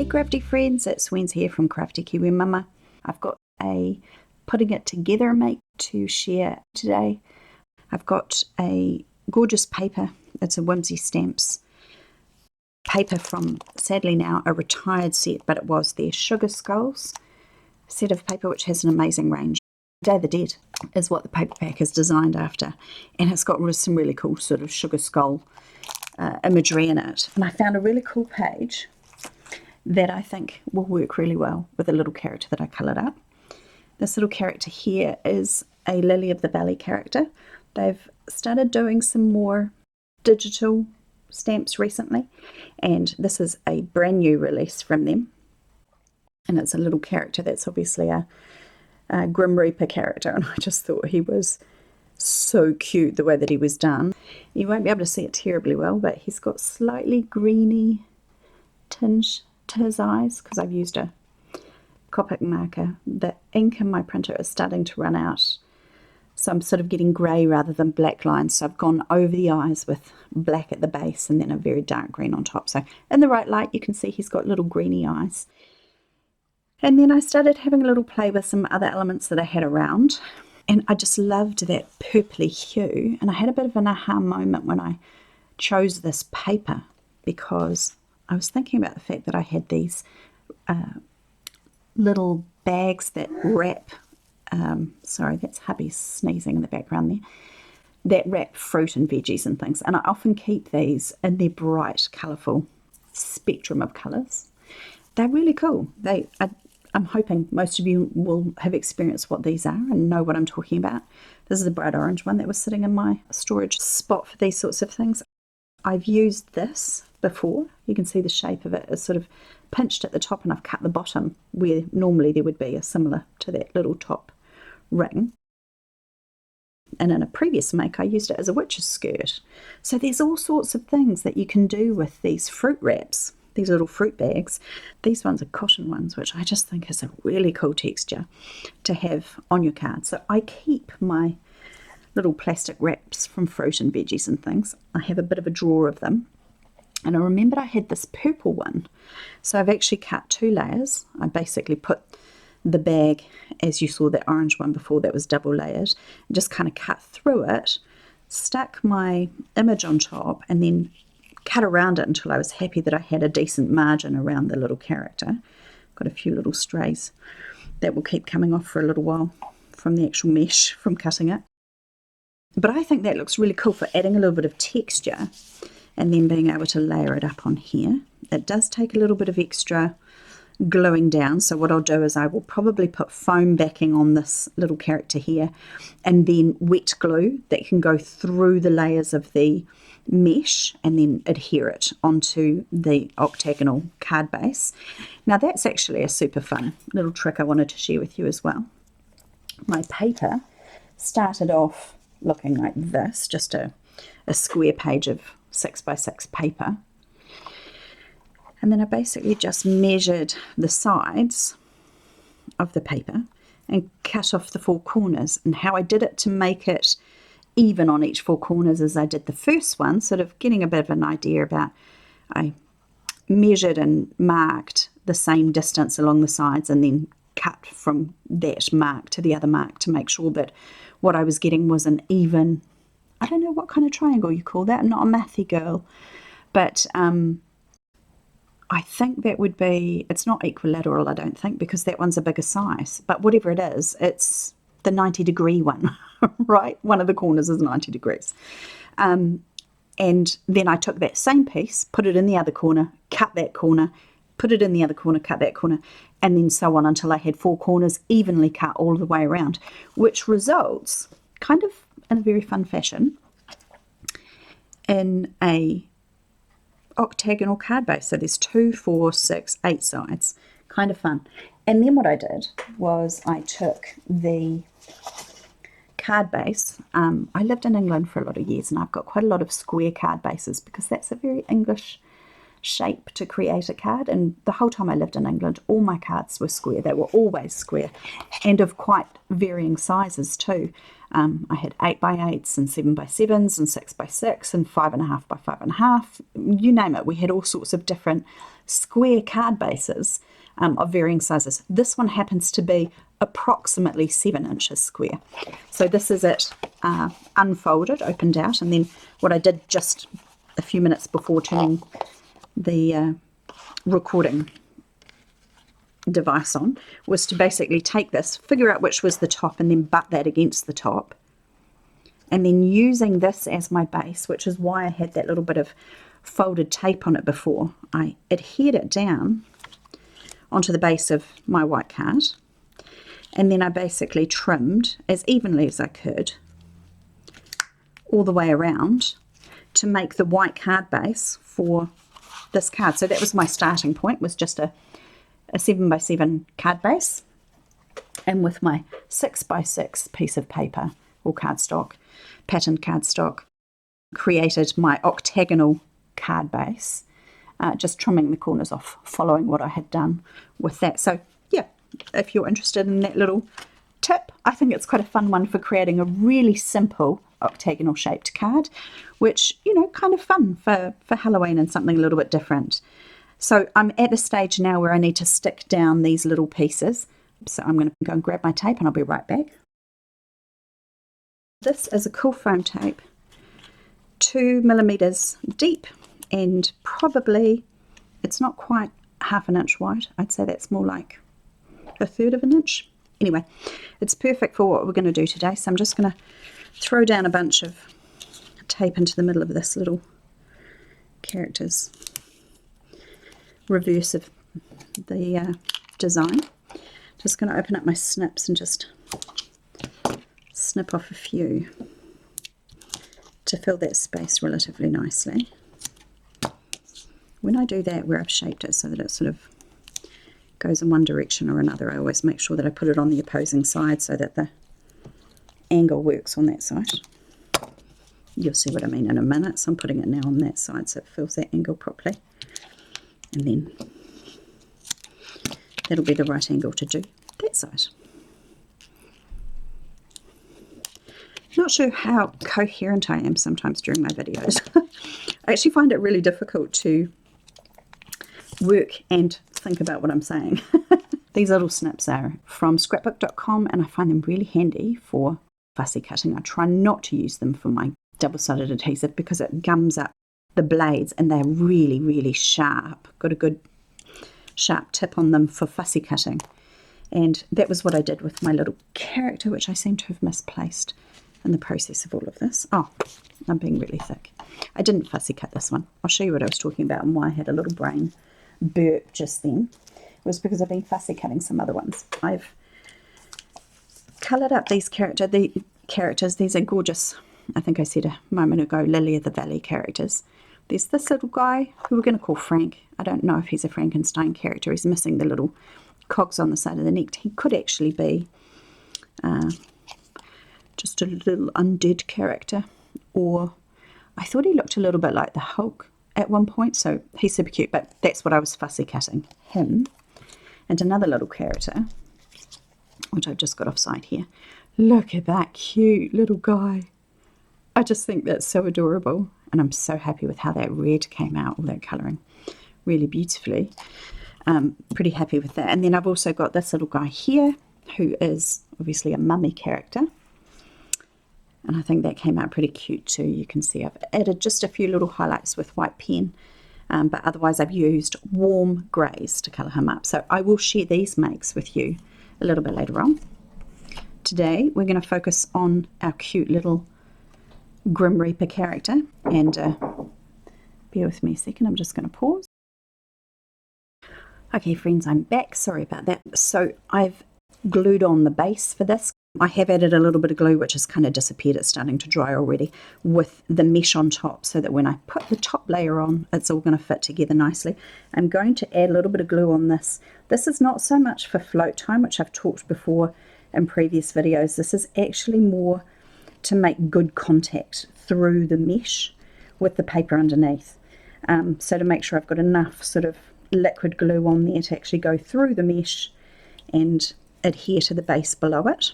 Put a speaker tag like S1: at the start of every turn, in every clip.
S1: crafty friends, it's Wens here from Crafty Kiwi Mama. I've got a putting it together make to share today. I've got a gorgeous paper. It's a Whimsy Stamps paper from, sadly now, a retired set, but it was their Sugar Skulls set of paper, which has an amazing range. Day of the Dead is what the paper pack is designed after, and it's got some really cool sort of sugar skull imagery in it. And I found a really cool page that I think will work really well with a little character that I coloured up. This little character here is a Lily of the Valley character. They've started doing some more digital stamps recently, and this is a brand new release from them. And it's a little character that's obviously a Grim Reaper character, and I just thought he was so cute the way that he was done. You won't be able to see it terribly well, but he's got slightly greeny tinge to his eyes because I've used a Copic marker. The ink in my printer is starting to run out, so I'm sort of getting grey rather than black lines, so I've gone over the eyes with black at the base and then a very dark green on top. So in the right light you can see he's got little greeny eyes. And then I started having a little play with some other elements that I had around, and I just loved that purpley hue, and I had a bit of an aha moment when I chose this paper, because I was thinking about the fact that I had these little bags that wrap, sorry, that's hubby sneezing in the background there, that wrap fruit and veggies and things, and I often keep these in their bright, colourful spectrum of colours. They're really cool. I'm hoping most of you will have experienced what these are and know what I'm talking about. This is a bright orange one that was sitting in my storage spot for these sorts of things. I've used this before. You can see the shape of it is sort of pinched at the top, and I've cut the bottom where normally there would be a similar to that little top ring. And in a previous make I used it as a witch's skirt. So there's all sorts of things that you can do with these fruit wraps, these little fruit bags. These ones are cotton ones, which I just think is a really cool texture to have on your card. So I keep my little plastic wraps from fruit and veggies and things. I have a bit of a drawer of them, and I remembered I had this purple one, so I've actually cut 2 layers. I basically put the bag, as you saw that orange one before that was double layered, and just kind of cut through it, stuck my image on top, and then cut around it until I was happy that I had a decent margin around the little character. Got a few little strays that will keep coming off for a little while from the actual mesh from cutting it. But I think that looks really cool for adding a little bit of texture and then being able to layer it up on here. It does take a little bit of extra gluing down, so what I'll do is I will probably put foam backing on this little character here, and then wet glue that can go through the layers of the mesh and then adhere it onto the octagonal card base. Now that's actually a super fun little trick I wanted to share with you as well. My paper started off looking like this, just a square page of 6x6 paper, and then I basically just measured the sides of the paper and cut off the 4 corners. And how I did it to make it even on each 4 corners is I did the first one, sort of getting a bit of an idea about, I measured and marked the same distance along the sides and then cut from that mark to the other mark to make sure that what I was getting was an even, I don't know what kind of triangle you call that, I'm not a mathy girl, but I think that would be, it's not equilateral I don't think, because that one's a bigger size, but whatever it is, it's the 90-degree one, right? One of the corners is 90 degrees. And then I took that same piece, put it in the other corner, cut that corner, put it in the other corner, cut that corner, and then so on until I had 4 corners evenly cut all the way around, which results, kind of in a very fun fashion, in a octagonal card base. So there's 2, 4, 6, 8 sides. Kind of fun. And then what I did was I took the card base. I lived in England for a lot of years, and I've got quite a lot of square card bases because that's a very English shape to create a card, and the whole time I lived in England, all my cards were square. They were always square, and of quite varying sizes too. I had 8x8s and 7x7s and 6x6 and 5.5 by 5.5. You name it. We had all sorts of different square card bases of varying sizes. This one happens to be approximately 7 inches square. So this is it unfolded, opened out, and then what I did just a few minutes before turning the recording device on was to basically take this, figure out which was the top, and then butt that against the top, and then using this as my base, which is why I had that little bit of folded tape on it before, I adhered it down onto the base of my white card, and then I basically trimmed as evenly as I could all the way around to make the white card base for this card. So that was my starting point, was just a 7x7 card base, and with my 6x6 piece of paper or cardstock, patterned cardstock, created my octagonal card base, just trimming the corners off, following what I had done with that. So yeah, if you're interested in that little tip, I think it's quite a fun one for creating a really simple octagonal shaped card, which, you know, kind of fun for Halloween and something a little bit different. So I'm at a stage now where I need to stick down these little pieces. So I'm going to go and grab my tape and I'll be right back. This is a cool foam tape, 2mm deep, and probably, it's not quite half an inch wide. I'd say that's more like 1/3 of an inch. Anyway, it's perfect for what we're going to do today. So I'm just going to throw down a bunch of tape into the middle of this little character's reverse of the design. Just going to open up my snips and just snip off a few to fill that space relatively nicely. When I do that, where I've shaped it so that it sort of goes in one direction or another, I always make sure that I put it on the opposing side so that the angle works on that side. You'll see what I mean in a minute. So I'm putting it now on that side so it fills that angle properly, and then that'll be the right angle to do that side. Not sure how coherent I am sometimes during my videos. I actually find it really difficult to work and think about what I'm saying. These little snips are from scrapbook.com, and I find them really handy for fussy cutting. I try not to use them for my double-sided adhesive because it gums up the blades, and they're really, really sharp. Got a good sharp tip on them for fussy cutting. And that was what I did with my little character, which I seem to have misplaced in the process of all of this. Oh, I'm being really thick. I didn't fussy cut this one. I'll show you what I was talking about and why I had a little brain burp just then. It was because I've been fussy cutting some other ones. I've coloured up these characters. These are gorgeous. I think I said a moment ago, Lily of the Valley characters. There's this little guy who we're going to call Frank. I don't know if he's a Frankenstein character. He's missing the little cogs on the side of the neck. He could actually be just a little undead character, or I thought he looked a little bit like the Hulk at one point, so he's super cute, but that's what I was fussy cutting, him. And another little character, which I've just got offside here. Look at that cute little guy. I just think that's so adorable, and I'm so happy with how that red came out, all that colouring, really beautifully. Pretty happy with that. And then I've also got this little guy here, who is obviously a mummy character. And I think that came out pretty cute too. You can see I've added just a few little highlights with white pen, but otherwise I've used warm greys to colour him up. So I will share these makes with you a little bit later on. Today we're going to focus on our cute little Grim Reaper character. And bear with me a second, I'm just going to pause. Okay friends, I'm back. Sorry about that. So I've glued on the base for this. I have added a little bit of glue, which has kind of disappeared. It's starting to dry already, with the mesh on top, so that when I put the top layer on, it's all going to fit together nicely. I'm going to add a little bit of glue on this. This is not so much for float time, which I've talked before in previous videos. This is actually more to make good contact through the mesh with the paper underneath. So to make sure I've got enough sort of liquid glue on there to actually go through the mesh and adhere to the base below it.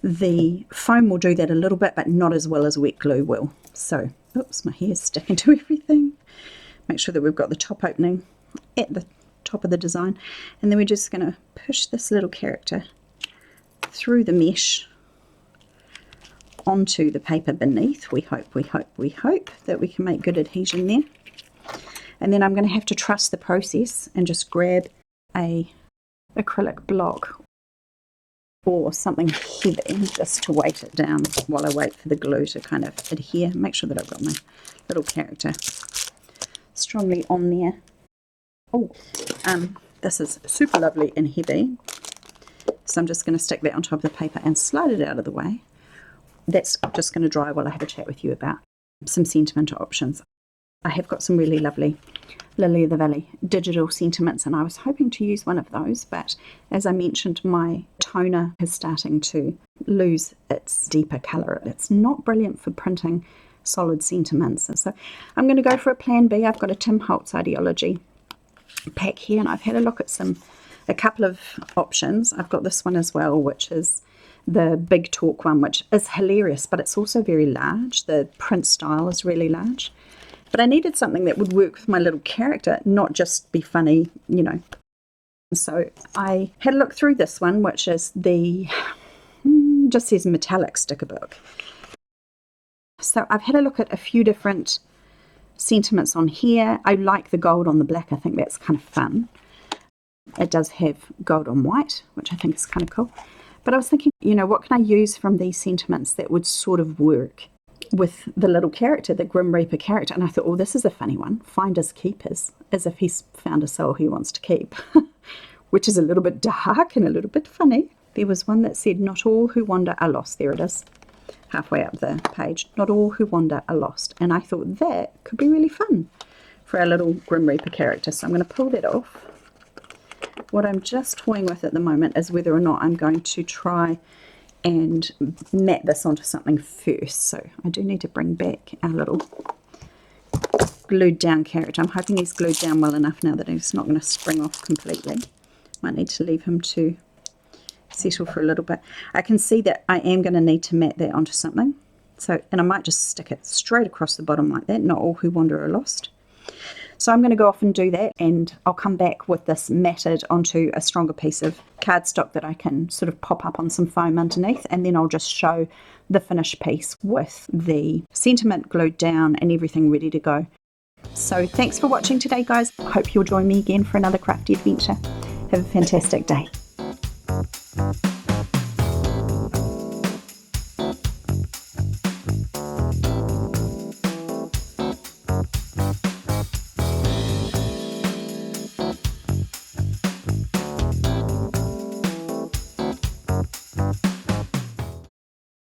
S1: The foam will do that a little bit, but not as well as wet glue will. So, oops, my hair's sticking to everything. Make sure that we've got the top opening at the top of the design, and then we're just going to push this little character through the mesh onto the paper beneath. We hope that we can make good adhesion there. And then I'm going to have to trust the process and just grab a acrylic block or something heavy just to weight it down while I wait for the glue to kind of adhere. Make sure that I've got my little character strongly on there. Oh, this is super lovely and heavy. So I'm just going to stick that on top of the paper and slide it out of the way. That's just going to dry while I have a chat with you about some sentiment options. I have got some really lovely Lili of the Valley digital sentiments, and I was hoping to use one of those, but as I mentioned, my toner is starting to lose its deeper colour. It's not brilliant for printing solid sentiments, and so I'm going to go for a plan B. I've got a Tim Holtz Ideology pack here, and I've had a look at a couple of options. I've got this one as well, which is the Big Talk one, which is hilarious, but it's also very large. The print style is really large. But I needed something that would work with my little character, not just be funny, you know. So I had a look through this one, which is the, just says metallic sticker book. So I've had a look at a few different sentiments on here. I like the gold on the black. I think that's kind of fun. It does have gold on white, which I think is kind of cool. But I was thinking, you know, what can I use from these sentiments that would sort of work with the little character, the Grim Reaper character? And I thought, oh, this is a funny one. Finders keepers, as if he's found a soul he wants to keep, which is a little bit dark and a little bit funny. There was one that said, not all who wander are lost. There it is, halfway up the page. Not all who wander are lost. And I thought that could be really fun for our little Grim Reaper character. So I'm going to pull that off. What I'm just toying with at the moment is whether or not I'm going to try and mat this onto something first. So I do need to bring back our little glued down character. I'm hoping he's glued down well enough now that he's not going to spring off completely. Might need to leave him to settle for a little bit. I can see that I am going to need to mat that onto something. So, and I might just stick it straight across the bottom like that. Not all who wander are lost. So I'm going to go off and do that, and I'll come back with this matted onto a stronger piece of cardstock that I can sort of pop up on some foam underneath, and then I'll just show the finished piece with the sentiment glued down and everything ready to go. So thanks for watching today, guys. I hope you'll join me again for another crafty adventure. Have a fantastic day.